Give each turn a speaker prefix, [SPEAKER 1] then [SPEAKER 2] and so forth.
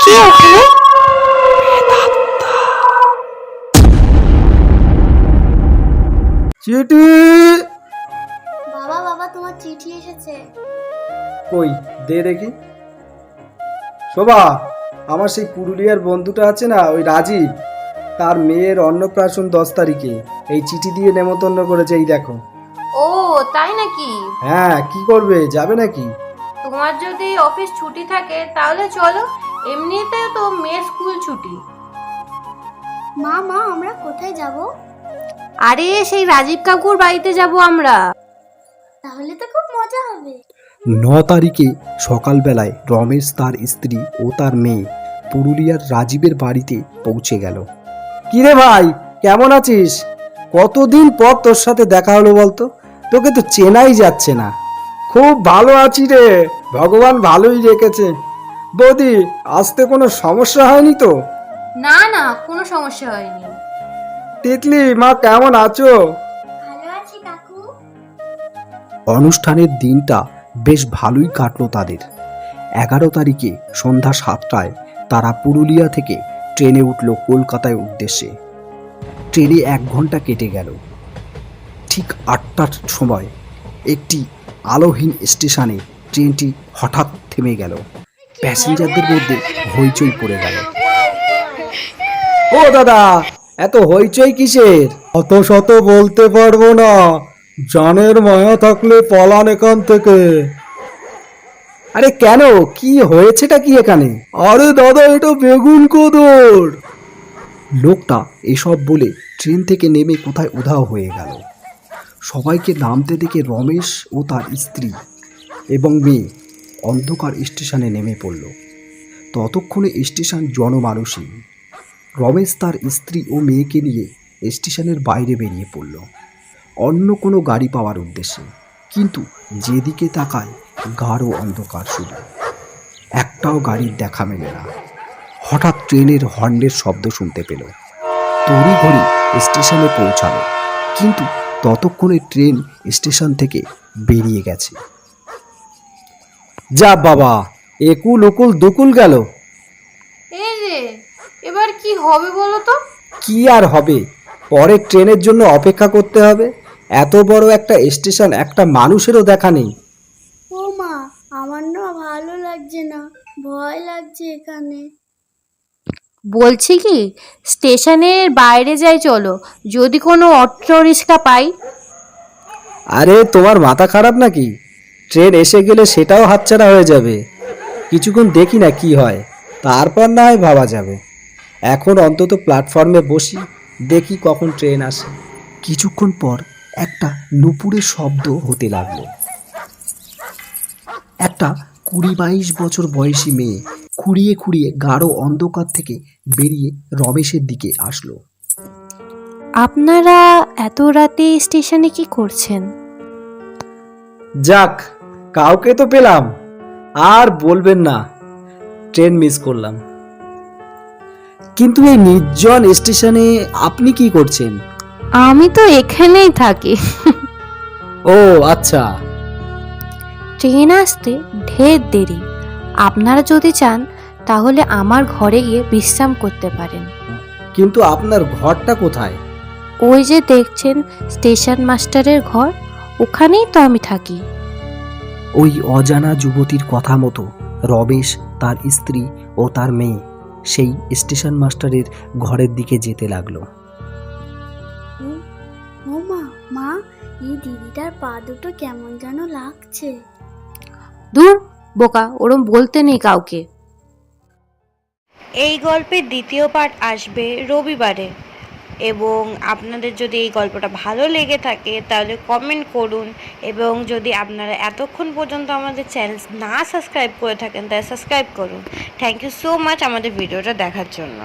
[SPEAKER 1] কে ওখানে?
[SPEAKER 2] চিঠি।
[SPEAKER 3] বাবা বাবা তোমার চিঠি এসেছে।
[SPEAKER 2] কই দে দেখি। শোভা, আমার সেই পুরুলিয়ার বন্ধুটা আছে না, ওই রাজীব, তার মেয়ের অন্নপ্রাশন 10 তারিখে এই চিঠি দিয়ে নেমন্তন্ন করেছে, এই দেখো।
[SPEAKER 1] ও তাই নাকি?
[SPEAKER 2] হ্যাঁ, কি করবে, যাবে নাকি?
[SPEAKER 1] তোমার যদি অফিস ছুটি থাকে তাহলে চলো, এমনিতে তো মেয়ের স্কুল ছুটি।
[SPEAKER 3] মা মা আমরা কোথায় যাব?
[SPEAKER 1] আরে সেই রাজীব কাকুর বাড়িতে যাব আমরা।
[SPEAKER 3] তাহলে তো খুব মজা হবে।
[SPEAKER 2] 9 তারিখে সকালবেলায় রমেশ, তার স্ত্রী ও তার মেয়ে পুরুলিয়ার রাজীবের বাড়িতে পৌঁছে গেল। কিরে ভাই, কেমন আছিস? কতদিন পর তোর সাথে দেখা হলো বলতো, তোকে তো চেনাই যাচ্ছে না। খুব ভালো আছি রে, ভগবান ভালোই রেখেছে। বৌদি, আসতে কোনো সমস্যা হয়নি তো?
[SPEAKER 1] না না, কোনো সমস্যা হয়নি।
[SPEAKER 2] তিতলি মা, কেমন আছো?
[SPEAKER 3] ভালো আছি কাকু।
[SPEAKER 2] অনুষ্ঠানের দিনটা বেশ ভালোই কাটলো তাদের। 11 তারিখে সন্ধ্যা 7টায় তারা পুরুলিয়া থেকে ট্রেনে উঠল কলকাতায় উদ্দেশ্যে। ট্রেনে 1 ঘন্টা কেটে গেল। ঠিক 8টার সময় একটি আলোহীন স্টেশনে ট্রেনটি হঠাৎ থেমে গেল। প্যাসেঞ্জারদের মধ্যে হইচই পড়ে গেল। ও দাদা, এত হইচই কিসের? অত শত বলতে পারবো না, জানের মায়া থাকলে পলান এখান থেকে। আরে কেন, কি হয়েছেটা কি এখানে? আরে দাদা, এটা বেগুন কোদর। লোকটা এসব বলে ট্রেন থেকে নেমে কোথায় উধাও হয়ে গেল। সবাইকে নামতে দেখে রমেশ ও তার স্ত্রী এবং মেয়ে অন্ধকার স্টেশনে নেমে পড়ল। ততক্ষণে স্টেশন জনমানসহীন। রমেশ তার স্ত্রী ও মেয়েকে নিয়ে স্টেশনের বাইরে বেরিয়ে পড়ল অন্য কোনো গাড়ি পাওয়ার উদ্দেশ্যে। কিন্তু যেদিকে তাকায় গাঢ় অন্ধকার শুধু, একটাও গাড়ির দেখা মেলে না। হঠাৎ ট্রেনের হর্নের শব্দ শুনতে পেল। তড়িঘড়ি স্টেশনে পৌঁছালো, কিন্তু ততক্ষণে ট্রেন স্টেশন থেকে বেরিয়ে গেছে। যা বাবা, একুল উকুল দুকুল গেল।
[SPEAKER 1] এই রে, এবার কি হবে বলো তো?
[SPEAKER 2] কি আর হবে, পরের ট্রেনের জন্য অপেক্ষা করতে হবে। এত বড় একটা স্টেশন, একটা মানুষেরও দেখা নেই।
[SPEAKER 3] ও মা, আমার না ভালো লাগছে না, ভয় লাগছে এখানে।
[SPEAKER 1] বলছি কি, স্টেশনের বাইরে যাই চলো, যদি কোনো অটো রিক্সা পাই।
[SPEAKER 2] আরে তোমার মাথা খারাপ নাকি? ট্রেন এসে গেলে সেটাও হাতছাড়া হয়ে যাবে। কিছুক্ষণ দেখি না কি হয়, তারপর না হয় ভাবা যাবে। এখন অন্তত প্ল্যাটফর্মে বসি, দেখি কখন ট্রেন আসে। কিছুক্ষণ পর একটা নুপুরের শব্দ হতে লাগলো। একটা 20-22 বছর বয়সী মেয়ে খুঁড়িয়ে খুঁড়িয়ে গাঢ় অন্ধকার থেকে বেরিয়ে রমেশের দিকে আসলো।
[SPEAKER 1] আপনারা এত রাতে স্টেশনে কি করছেন?
[SPEAKER 2] যাক, কাউকে তো পেলাম। আর বলবেন না, ট্রেন মিস করলাম। কিন্তু এই নির্জন স্টেশনে আপনি কি করছেন?
[SPEAKER 1] আমি তো এখানেই থাকি।
[SPEAKER 2] ও আচ্ছা।
[SPEAKER 1] ট্রেন আসতে ঢের দেরি। আপনারা যদি চান তাহলে আমার ঘরে গিয়ে বিশ্রাম করতে পারেন।
[SPEAKER 2] কিন্তু আপনার ঘরটা কোথায়?
[SPEAKER 1] ওই যে দেখছেন স্টেশন মাস্টারের ঘর, ওখানেই তো আমি থাকি।
[SPEAKER 2] ওই অজানা যুবতীর কথা মতো রমেশ, তার স্ত্রী ও তার মেয়ে সেই স্টেশন মাস্টারের ঘরের দিকে যেতে লাগলো।
[SPEAKER 3] ও মা মা, এই দিদিটার পা দুটো কেমন যেন লাগছে।
[SPEAKER 1] দূর বোকা, ওরম বলতে নেই কাউকে। এই গল্পের দ্বিতীয় পার্ট আসবে রবিবারে, এবং আপনাদের যদি এই গল্পটা ভালো লেগে থাকে তাহলে কমেন্ট করুন, এবং যদি আপনারা এতক্ষণ পর্যন্ত আমাদের চ্যানেল না সাবস্ক্রাইব করে থাকেন তাহলে সাবস্ক্রাইব করুন। থ্যাংক ইউ সো মাচ আমাদের ভিডিওটা দেখার জন্য।